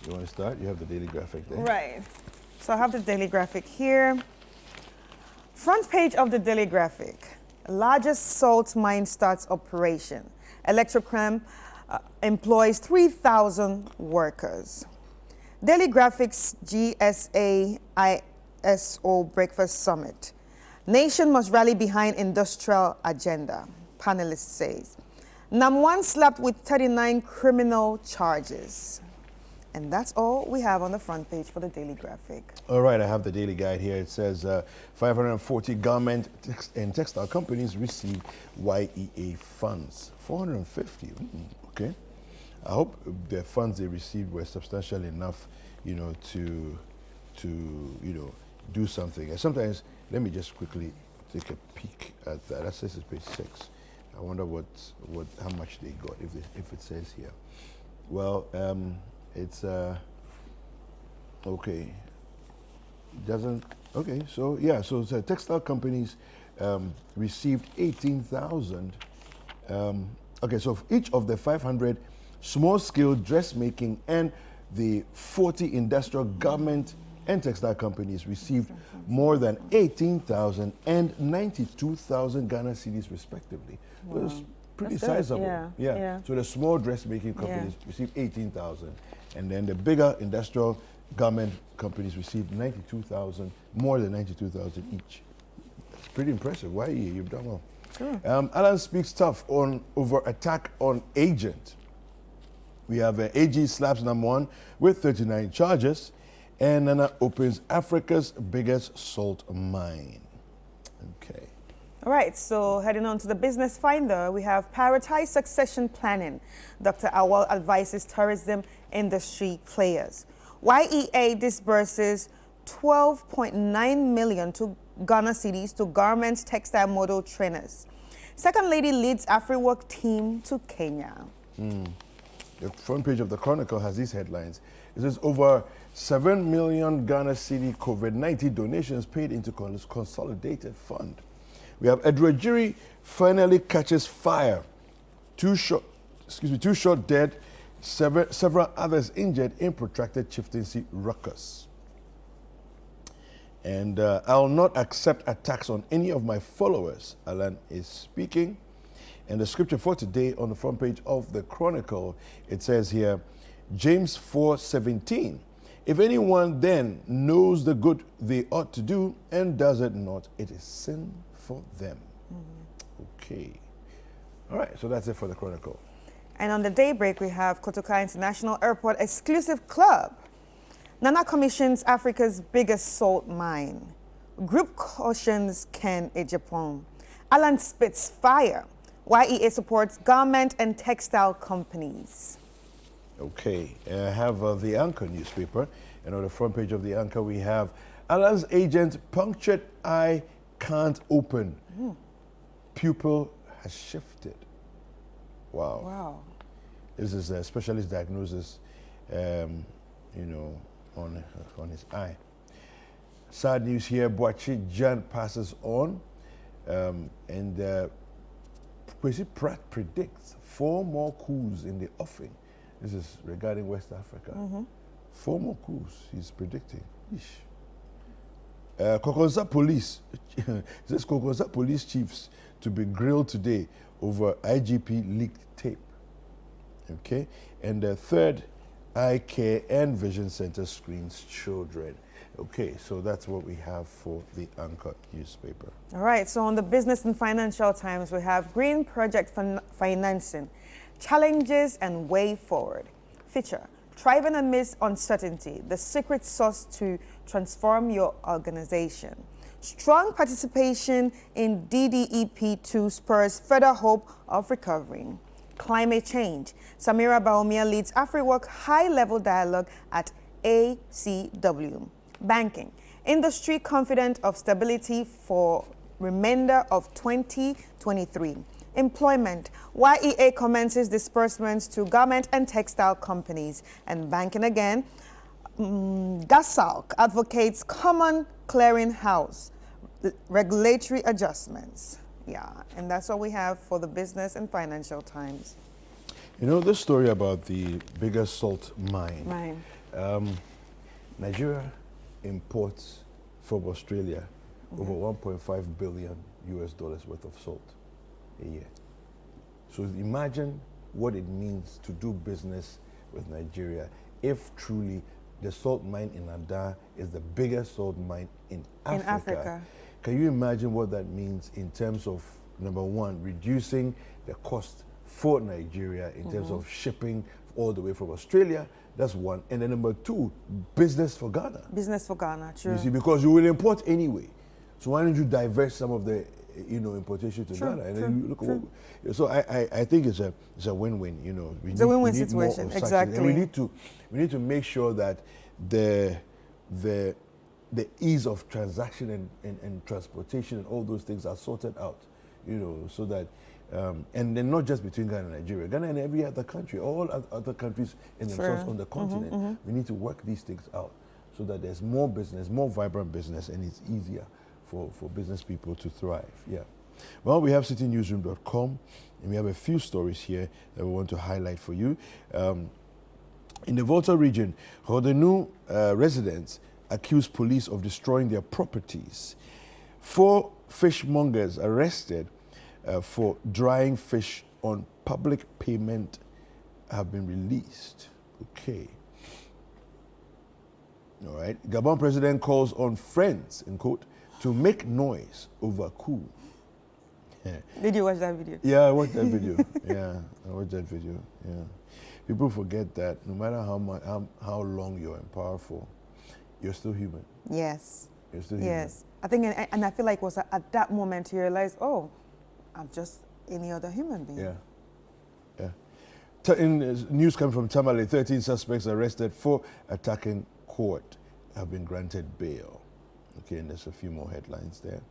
You want to start? You have the daily graphic there. Right. So I have the daily graphic here. Front page of the daily graphic. Largest salt mine starts operation. Electrochem employs 3,000 workers. Daily graphics GSA ISO Breakfast Summit. Nation must rally behind industrial agenda, panelist says. NAM1 slapped with 39 criminal charges. And that's all we have on the front page for the daily graphic. All right, I have the daily guide here. It says 540 garment and textile companies receive YEA funds. 450, okay. I hope the funds they received were substantial enough, to do something. And sometimes, let me just quickly take a peek at that. That says it's page 6. I wonder how much they got, if it says here. Well, it's okay. Doesn't okay. So yeah. So the textile companies received 18,000. Okay. So each of the 500 small-scale dressmaking and the 40 industrial garment and textile companies received more than 18,000 and 92,000 Ghana cedis respectively. Wow. It was pretty sizable. Yeah. So the small dressmaking companies received 18,000. And then the bigger industrial garment companies received 92,000, more than 92,000 each. It's pretty impressive. Why you've done well. Sure. Alan speaks tough over attack on agent. We have AG slaps NAM1 with 39 charges, and Nana opens Africa's biggest salt mine. Okay. All right, so heading on to the Business Finder, we have prioritize succession planning. Dr. Awal advises tourism industry players. YEA disburses 12.9 million to Ghana cedis to garment textile model trainers. Second Lady leads AfriWork team to Kenya. The front page of the Chronicle has these headlines. It says over 7 million Ghana cedi COVID-19 donations paid into consolidated fund. We have Edwajiri finally catches fire. Two shot dead, several others injured in protracted chieftaincy ruckus. And I'll not accept attacks on any of my followers, Alan is speaking. And the scripture for today on the front page of the Chronicle, it says here, James 4:17. If anyone then knows the good they ought to do and does it not, it is sin for them. Okay. All right, so that's it for the Chronicle. And on the Daybreak, we have Kotoka International Airport exclusive club. Nana commissions Africa's biggest salt mine. Group cautions Ken Ejapon. Alan spits fire. YEA supports garment and textile companies. Okay, I have the Anchor newspaper, and on the front page of the Anchor we have Alan's agent punctured eye can't open. Pupil has shifted. Wow. Wow. This is a specialist diagnosis, on his eye. Sad news here, Boachi Jan passes on, and Kwesi Pratt predicts 4 more coups in the offing. This is regarding West Africa. 4 more coups he's predicting. Kokonsa police, says Kokonsa police chiefs to be grilled today over IGP leaked tape. Okay, and the third eye care and vision center screens children. Okay, so that's what we have for the Anchor newspaper. All right, so on the Business and Financial Times, we have Green Project Financing, Challenges and Way Forward. Feature, Thriving Amidst Uncertainty, the secret sauce to transform your organization. Strong participation in DDEP2 spurs further hope of recovering. Climate change, Samira Baumia leads AfriWork high-level dialogue at ACW. Banking, industry confident of stability for remainder of 2023. Employment, YEA commences disbursements to garment and textile companies. And banking again, GASALC advocates common clearinghouse, regulatory adjustments. Yeah, and that's all we have for the Business and Financial Times. You know, this story about the biggest salt mine. Nigeria imports from Australia over 1.5 billion US dollars worth of salt a year. So imagine what it means to do business with Nigeria if truly the salt mine in Ada is the biggest salt mine in Africa. In Africa. Can you imagine what that means in terms of, number one, reducing the cost for Nigeria in terms of shipping all the way from Australia? That's one. And then number two, business for Ghana. Business for Ghana, true. You see, because you will import anyway. So why don't you divert some of the importation to True, Ghana? And true, then you look true. at what, so I think it's a win-win. It's a win-win we need more situation, of such. exactly. And we need to make sure that the ease of transaction and transportation and all those things are sorted out. So that and then not just between Ghana and Nigeria, Ghana and every other country, all other countries in themselves on the continent. We need to work these things out so that there's more business, more vibrant business, and it's easier for business people to thrive. Yeah. Well, we have citinewsroom.com, and we have a few stories here that we want to highlight for you. In the Volta region, Hodenu residents accuse police of destroying their properties. 4 fishmongers arrested for drying fish on public payment have been released. Okay. All right. Gabon president calls on friends, in quote, to make noise over coup. Yeah. Did you watch that video? Yeah, I watched that video. I watched that video. Yeah. People forget that no matter how long you're in power for, you're still human. Yes. You're still human. Yes. I think, and I feel like it was at that moment you realize, oh, I'm just any other human being. Yeah. Yeah. News coming from Tamale, 13 suspects arrested for attacking court have been granted bail. Okay, and there's a few more headlines there.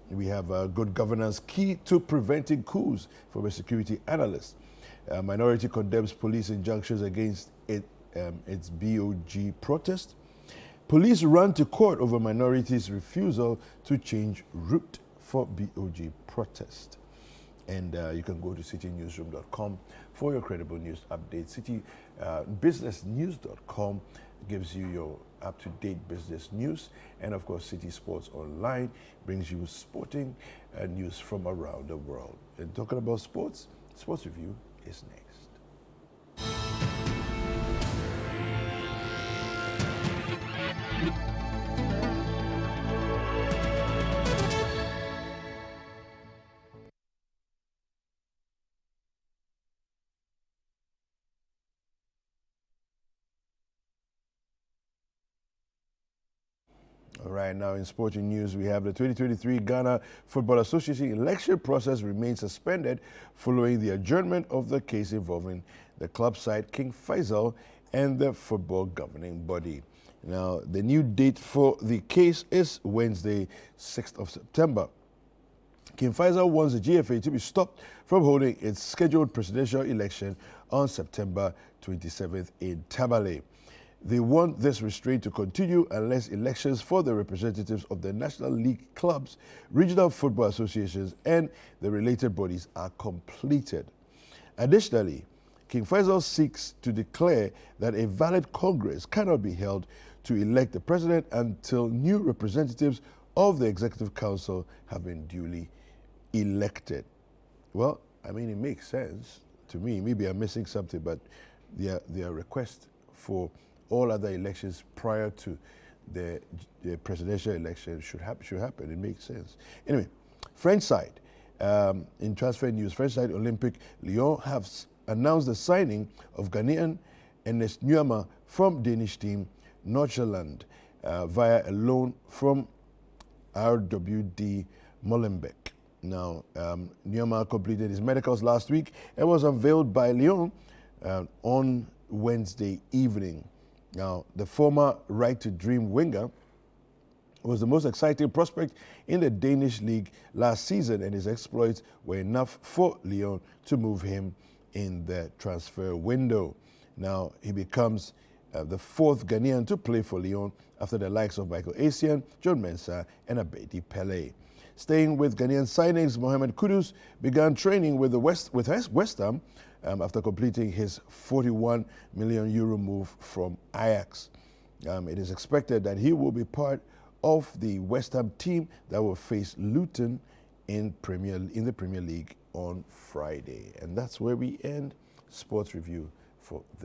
We have good governance key to preventing coups from a security analyst. Minority condemns police injunctions against its BOG protest. Police run to court over minorities' refusal to change route for BOG protest. And you can go to citinewsroom.com for your credible news updates. Businessnews.com gives you your up-to-date business news. And of course, Citi Sports Online brings you sporting news from around the world. And talking about sports, Sports Review is next. All right, now in sporting news, we have the 2023 Ghana Football Association election process remains suspended following the adjournment of the case involving the club side King Faisal and the football governing body. Now, the new date for the case is Wednesday, 6th of September. King Faisal wants the GFA to be stopped from holding its scheduled presidential election on September 27th in Tamale. They want this restraint to continue unless elections for the representatives of the National League clubs, regional football associations, and the related bodies are completed. Additionally, King Faisal seeks to declare that a valid Congress cannot be held to elect the president until new representatives of the Executive Council have been duly elected. Well, I mean, it makes sense to me. Maybe I'm missing something, but their request for all other elections prior to the presidential election should happen. It makes sense. Anyway, French side, in transfer news, French side Olympic Lyon have announced the signing of Ghanaian Ernest Nuama from Danish team Nordsjælland via a loan from RWD Molenbeek. Now, Nuama completed his medicals last week and was unveiled by Lyon on Wednesday evening. Now, the former Right to Dream winger was the most exciting prospect in the Danish league last season, and his exploits were enough for Lyon to move him in the transfer window. Now, he becomes the 4th Ghanaian to play for Lyon after the likes of Michael Essien, John Mensah, and Abedi Pele. Staying with Ghanaian signings, Mohamed Kudus began training with West Ham after completing his 41 million euro move from Ajax. It is expected that he will be part of the West Ham team that will face Luton in the Premier League on Friday. And that's where we end Sports Review for this.